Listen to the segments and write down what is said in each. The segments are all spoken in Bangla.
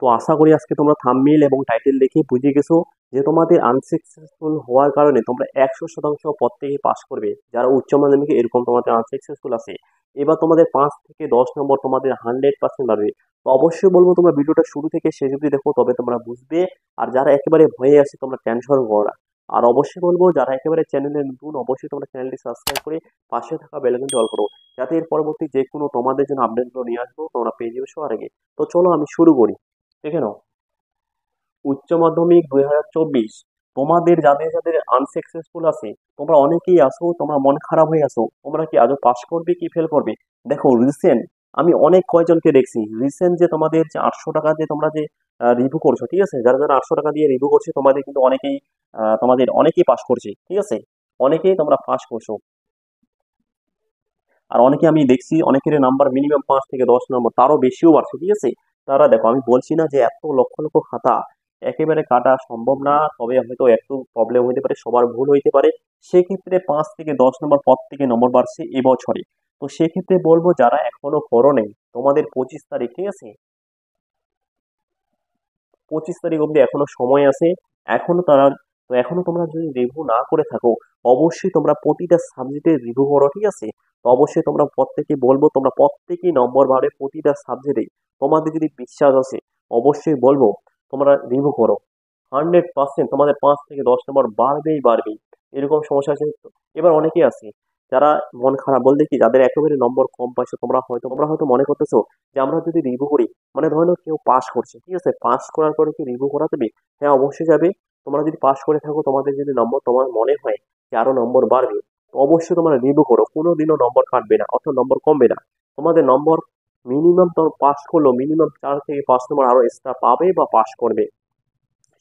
তো আশা করি আজকে তোমরা থাম্বনেইল এবং টাইটেল দেখে বুঝে গেছো যে তোমাদের আনসাকসেসফুল হওয়ার কারণে তোমরা 100% প্রত্যেকেই পাস করবে। যারা উচ্চ মাধ্যমিকে এরকম তোমাদের আনসাকসেসফুল আছে, এবার তোমাদের 5 থেকে 10 নম্বর তোমাদের 100% বাড়বে। তো অবশ্যই বলবো তোমরা ভিডিওটা শুরু থেকে শেষ অবধি দেখো, তবে তোমরা বুঝবে। আর যারা একেবারে ভয়ে আছে তোমরা টেনশন করো না। আর অবশ্যই বলবো যারা একেবারে চ্যানেলে নতুন, অবশ্যই তোমরা চ্যানেলটি সাবস্ক্রাইব করে পাশে থাকা বেল আইকনটি অল করো, যাতে এর পরবর্তী যে কোনো তোমাদের জন্য আপডেটগুলো নিয়ে আসবো তোমরা পেয়ে যাবে সবার আগে। তো চলো আমি শুরু করি। দেখে নাও, উচ্চ মাধ্যমিক 2024, তোমাদের যাদের যাদের আনসাকসেসফুল আছে, তোমরা অনেকেই আসো, তোমরা মন খারাপ হয়ে আসো, তোমরা কি আজও পাস করবে কি ফেল করবে। দেখো রিসেন্ট আমি অনেক কয়জনকে দেখছি, রিসেন্ট যে তোমাদের যে 800 টাকা যে তোমরা যে রিভিউ করছো, ঠিক আছে, যারা যারা 800 টাকা দিয়ে রিভিউ করছে তোমাদের কিন্তু অনেকেই তোমাদের অনেকেই পাস করছে, ঠিক আছে, অনেকেই তোমরা পাস করছো। আর অনেকে আমি দেখছি অনেকের নাম্বার মিনিমাম 5 থেকে 10 নম্বর, তারও বেশিও বাড়ছে, ঠিক আছে। তারা দেখো, আমি বলছি না যে এত লক্ষ লক্ষ খাতা একেবারে কাটা সম্ভব না, তবে হয়তো একটু প্রবলেম হইতে পারে, সবার ভুল হইতে পারে। সেক্ষেত্রে 5 থেকে 10 নম্বর পদ থেকে নম্বর বাড়ছে এবছরে। তো সেক্ষেত্রে বলবো যারা এখনো করো নেই, তোমাদের 25 তারিখ, ঠিক আছে, 25 তারিখ অবধি এখনো সময় আছে। এখনো তারা, তো এখনো তোমরা যদি রিভিউ না করে থাকো, অবশ্যই তোমরা প্রতিটা সাবজেক্টে রিভিউ করো, ঠিক আছে। তো অবশ্যই তোমরা প্রত্যেকে বলবো তোমরা প্রত্যেকেই নম্বর বাড়ে প্রতিটা সাবজেক্টে। তোমাদের যদি বিশ্বাস আছে, অবশ্যই বলবো তোমরা রিভিউ করো। 100% তোমাদের 5 থেকে 10 নম্বর বাড়বেই বাড়বেই। এরকম সমস্যা আছে তো। এবার অনেকেই আছে যারা মন খারাপ বলতে কি, যাদের একেবারে নম্বর কম পাইছো, তোমরা হয়তো মনে করতেছো যে আমরা যদি রিভিউ করি, মানে ধরো নাও কেউ পাস করছে, ঠিক আছে, পাস করার পরে কি রিভিউ করা যাবে? হ্যাঁ, অবশ্যই যাবে। তোমরা যদি পাস করে থাকো, তোমাদের যদি নম্বর তোমার মনে হয় যে আরো নম্বর বাড়বে, তো অবশ্যই তোমরা রিভিউ করো, কোনোদিনও নম্বর কাটবে না অথবা নম্বর কমবে না। তোমাদের নম্বর মিনিমাম, তোমার পাস করলো মিনিমাম 4 থেকে 5 নম্বর আরো এক্সট্রা পাবে বা পাস করবে।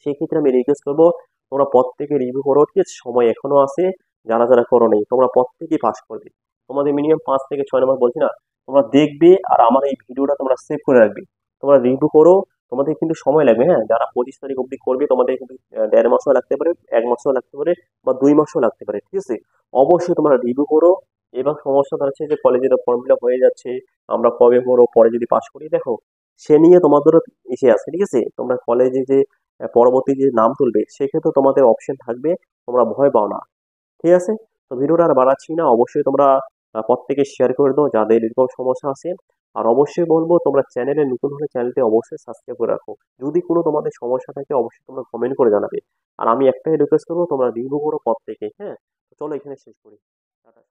সেক্ষেত্রে আমি রিকোয়েস্ট করবো তোমরা প্রত্যেকে রিভিউ করো, ঠিক আছে, সময় এখনো আছে। যারা যারা করো নেই তোমরা প্রত্যেকেই পাস করবে। তোমাদের মিনিমাম 5 থেকে 6 নম্বর বলছি না, তোমরা দেখবে আর আমার এই ভিডিওটা তোমরা সেভ করে রাখবে। তোমরা রিভিউ করো, তোমাদের কিন্তু সময় লাগবে। হ্যাঁ, যারা 25 তারিখ অবধি করবে তোমাদের কিন্তু 1.5 মাসও লাগতে পারে, 1 মাসও লাগতে পারে, বা 2 মাসও লাগতে পারে, ঠিক আছে। অবশ্যই তোমরা রিভিউ করো। এবার সমস্যা দাঁড়াচ্ছে যে কলেজের ফর্ম ফিল আপ হয়ে যাচ্ছে, আমরা কবে করবো, পরে যদি পাস করি, দেখো সে নিয়ে তোমাদেরও ইসে আছে, ঠিক আছে। তোমরা কলেজে যে পরবর্তী যে নাম তুলবে সেক্ষেত্রে তোমাদের অপশন থাকবে, তোমরা ভয় পাও না, ঠিক আছে। তো ভিডিওটা আর বাড়াচ্ছি না, অবশ্যই তোমরা প্রত্যেকে শেয়ার করে দাও যাদের এরকম সমস্যা আছে। আর অবশ্যই বলবো তোমরা চ্যানেলে নতুন হলে চ্যানেলটি অবশ্যই সাবস্ক্রাইব করে রাখো। যদি কোনো তোমাদের সমস্যা থাকে অবশ্যই তোমরা কমেন্ট করে জানাবে। আর আমি একটাই রিকোয়েস্ট করবো, তোমরা রিভিউ করো প্রত্যেকে। হ্যাঁ, তো চলো এখানে শেষ করি। টাটা।